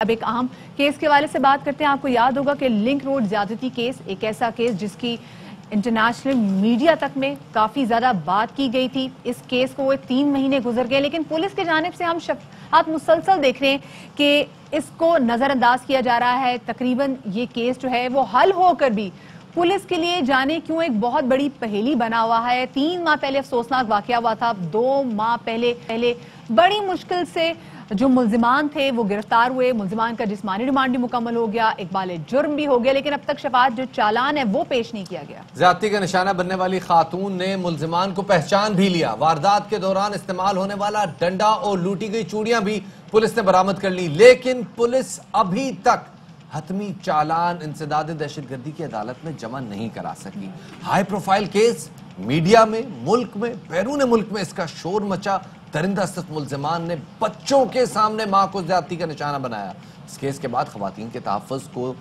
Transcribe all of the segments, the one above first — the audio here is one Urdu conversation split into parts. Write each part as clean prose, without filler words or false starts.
اب ایک اہم کیس کے حوالے سے بات کرتے ہیں۔ آپ کو یاد ہوگا کہ لنک روڈ زیادتی کیس ایک ایسا کیس جس کی انٹرنیشنل میڈیا تک میں کافی زیادہ بات کی گئی تھی۔ اس کیس کو 3 مہینے گزر گئے، لیکن پولیس کی جانب سے ہم شفاعت مسلسل دیکھ رہے ہیں کہ اس کو نظر انداز کیا جا رہا ہے۔ تقریباً یہ کیس جو ہے وہ حل ہو کر بھی پولیس کے لیے جانے کیوں ایک بہت بڑی پہیلی بنا ہوا ہے۔ 3 ماہ پہلے افسوسناک واقعہ ہوا تھا، 2 ماہ پہلے بڑی مشکل سے جو ملزمان تھے وہ گرفتار ہوئے، ملزمان کا جسمانی ریمانڈ بھی مکمل ہو گیا، اقبال جرم بھی ہو گیا، لیکن اب تک شفاعت جو چالان ہے وہ پیش نہیں کیا گیا۔ زیادتی کا نشانہ بننے والی خاتون نے ملزمان کو پہچان بھی لیا۔ واردات کے دوران استعمال ہونے والا ڈنڈا اور لوٹی گئی چوڑیاں بھی پولیس نے برآمد کر لی، لیکن پولیس ابھی تک حتمی چالان انسداد دہشت گردی کی عدالت میں جمع نہیں کرا سکی۔ ہائی پروفائل کیس، میڈیا میں، ملک میں، بیرون ملک میں اس کا شور مچا۔ درندہ صف ملزمان نے بچوں کے سامنے ماں کو زیادتی کا نشانہ بنایا۔ اس کیس کے بعد خواتین کے تحفظ کو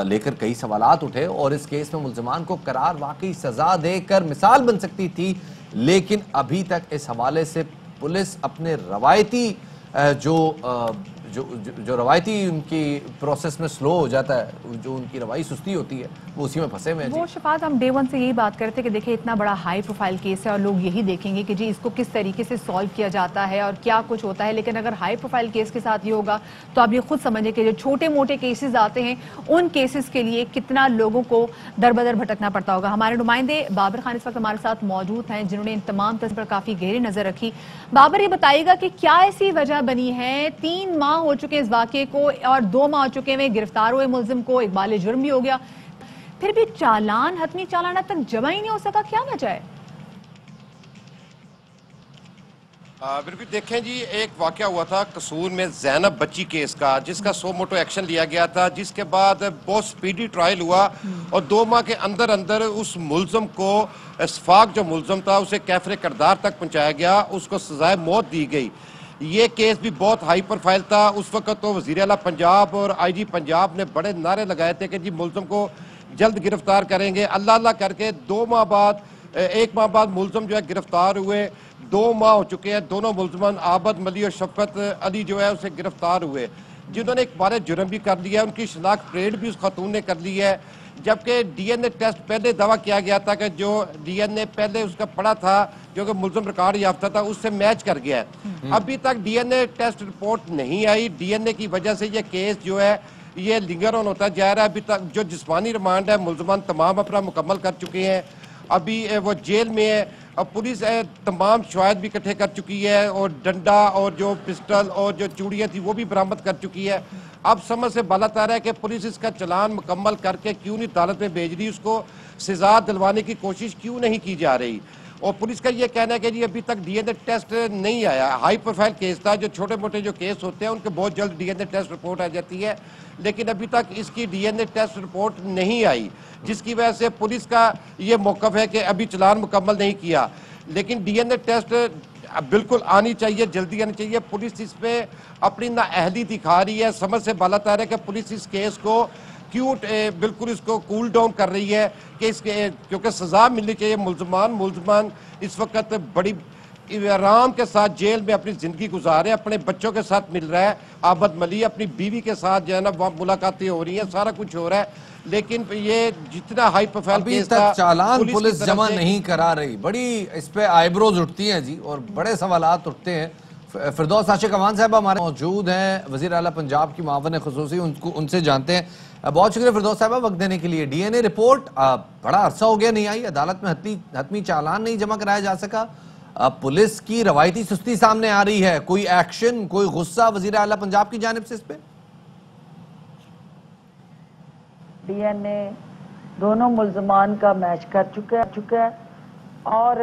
لے کر کئی سوالات اٹھے اور اس کیس میں ملزمان کو قرار واقعی سزا دے کر مثال بن سکتی تھی، لیکن ابھی تک اس حوالے سے پولیس اپنے روایتی جو روایتی ان کی پروسیس میں سلو ہو جاتا ہے، جو ان کی روایی سستی ہوتی ہے، وہ اسی میں پھنسے ہوئے ہیں۔ وہ شفاعت ہم ڈے 1 سے یہی بات کرتے کہ دیکھیں اتنا بڑا ہائی پروفائل کیس ہے اور لوگ یہی دیکھیں گے کہ جی اس کو کس طریقے سے سالو کیا جاتا ہے اور کیا کچھ ہوتا ہے، لیکن اگر ہائی پروفائل کیس کے ساتھ یہ ہوگا تو آپ یہ خود سمجھیں کہ جو چھوٹے موٹے کیسز آتے ہیں ان کیسز کے لیے کتنا لوگوں کو در بدر بھٹکنا پڑتا ہوگا۔ ہمارے نمائندے بابر خان اس وقت ہمارے ساتھ موجود ہیں جنہوں نے ان تمام تصویر پر کافی گہری نظر رکھی۔ بابر، یہ بتائیے گا کہ کیا ایسی وجہ بنی ہے، 3 ماہ ہو چکے اس واقعے کو اور 2 ماہ ہو چکے ہیں گرفتار ہوئے ملزم کو، اقبال جرم بھی ہو گیا، پھر بھی چالان، حتمی چالان اب تک جمع ہی نہیں ہو سکا، کیا وجہ ہے؟ بالکل دیکھیں جی، ایک واقعہ ہوا تھا قصور میں زینب بچی کیس کا، جس کا سو موٹو ایکشن لیا گیا تھا، جس کے بعد بہت سپیڈی ٹرائل ہوا اور 2 ماہ کے اندر اس ملزم کو، اسفاق جو ملزم تھا، اسے کیفر کردار تک پہنچایا گیا، اس کو سزائے موت دی گئی۔ یہ کیس بھی بہت ہائی پروفائل تھا۔ اس وقت تو وزیر اعلیٰ پنجاب اور آئی جی پنجاب نے بڑے نعرے لگائے تھے کہ جی ملزم کو جلد گرفتار کریں گے۔ اللہ اللہ کر کے 1 ماہ بعد ملزم جو ہے گرفتار ہوئے۔ 2 ماہ ہو چکے ہیں، دونوں ملزمان عابد ملی اور شفقت علی جو ہے اسے گرفتار ہوئے، جنہوں نے ایک بار جرم بھی کر لیا ہے۔ ان کی شناخت پریڈ بھی اس خاتون نے کر لی ہے، جبکہ ڈی این اے ٹیسٹ پہلے دعویٰ کیا گیا تھا کہ جو ڈی این اے پہلے اس کا پڑا تھا جو کہ ملزم ریکارڈ یافتہ تھا اس سے میچ کر گیا ہے۔ ابھی تک D N A test report نہیں آئی۔ ڈی این اے کی وجہ سے یہ کیس جو ہے یہ لنگر آن ہوتا جا رہا ہے۔ ابھی تک جو جسمانی ریمانڈ ہے ملزمان تمام اپنا مکمل کر چکے ہیں، ابھی وہ جیل میں ہے۔ اب پولیس تمام شواہد بھی اکٹھے کر چکی ہے اور ڈنڈا اور جو پسٹل اور جو چوڑیاں تھی وہ بھی برآمد کر چکی ہے۔ اب سمجھ سے بالا تر ہے کہ پولیس اس کا چلان مکمل کر کے کیوں نہیں عدالت میں بھیج رہی، اس کو سزا دلوانے کی کوشش کیوں نہیں کی جا رہی۔ اور پولیس کا یہ کہنا ہے کہ جی ابھی تک ڈی این اے ٹیسٹ نہیں آیا۔ ہائی پروفائل کیس تھا، جو چھوٹے موٹے جو کیس ہوتے ہیں ان کے بہت جلد D N A test report آ جاتی ہے، لیکن ابھی تک اس کی D N A test report نہیں آئی، جس کی وجہ سے پولیس کا یہ موقف ہے کہ ابھی چلان مکمل نہیں کیا۔ لیکن ڈی این اے ٹیسٹ بالکل آنی چاہیے، جلدی آنی چاہیے۔ پولیس اس پہ اپنی نااہلی دکھا رہی ہے۔ سمجھ سے بالا تر ہے کہ پولیس اس کیس کو کیوں بالکل اس کو کول ڈاؤن کر رہی ہے کہ اس کے کیونکہ سزا ملنی چاہیے۔ ملزمان اس وقت بڑی آرام کے ساتھ جیل میں اپنی زندگی گزار رہے ہیں، اپنے بچوں کے ساتھ مل رہا ہے عابد ملی، اپنی بیوی کے ساتھ جو ہے نا وہاں ملاقاتیں ہو رہی ہیں، سارا کچھ ہو رہا ہے، لیکن یہ جتنا ہائی پروفائل ابھی تک چالان پولیس جمع نہیں کرا رہی۔ بڑی اس پہ آئی بروز اٹھتی ہیں جی اور بڑے سوالات اٹھتے ہیں۔ فردوس عاشق امان صاحب ہمارے موجود ہیں، وزیر اعلیٰ پنجاب کی معاون خصوصی، ان سے جانتے ہیں۔ بہت شکریہ فردوس صاحبہ وقت دینے کے لیے۔ ڈی این اے رپورٹ بڑا عرصہ ہو گیا نہیں آئی، عدالت میں حتمی چالان نہیں جمع کرایا جا سکا، پولیس کی روایتی سستی سامنے آ رہی ہے، کوئی ایکشن، کوئی غصہ وزیر اعلیٰ پنجاب کی جانب سے اس پہ؟ ڈی این اے دونوں ملزمان کا میچ کر چکا ہے اور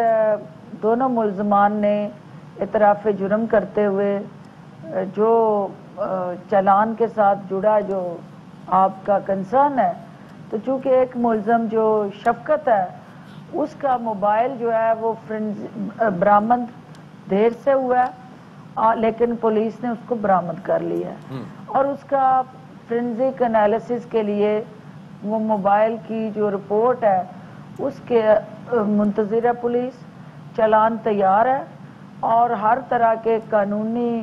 دونوں ملزمان نے اعتراف جرم کرتے ہوئے جو چالان کے ساتھ جڑا جو آپ کا کنسرن ہے، تو چونکہ ایک ملزم جو شفقت ہے اس کا موبائل جو ہے وہ برآمد دیر سے ہوا ہے، لیکن پولیس نے اس کو برآمد کر لیا ہے اور اس کا فورینزک انالیسس کے لیے وہ موبائل کی جو رپورٹ ہے اس کے منتظر ہے پولیس۔ چالان تیار ہے اور ہر طرح کے قانونی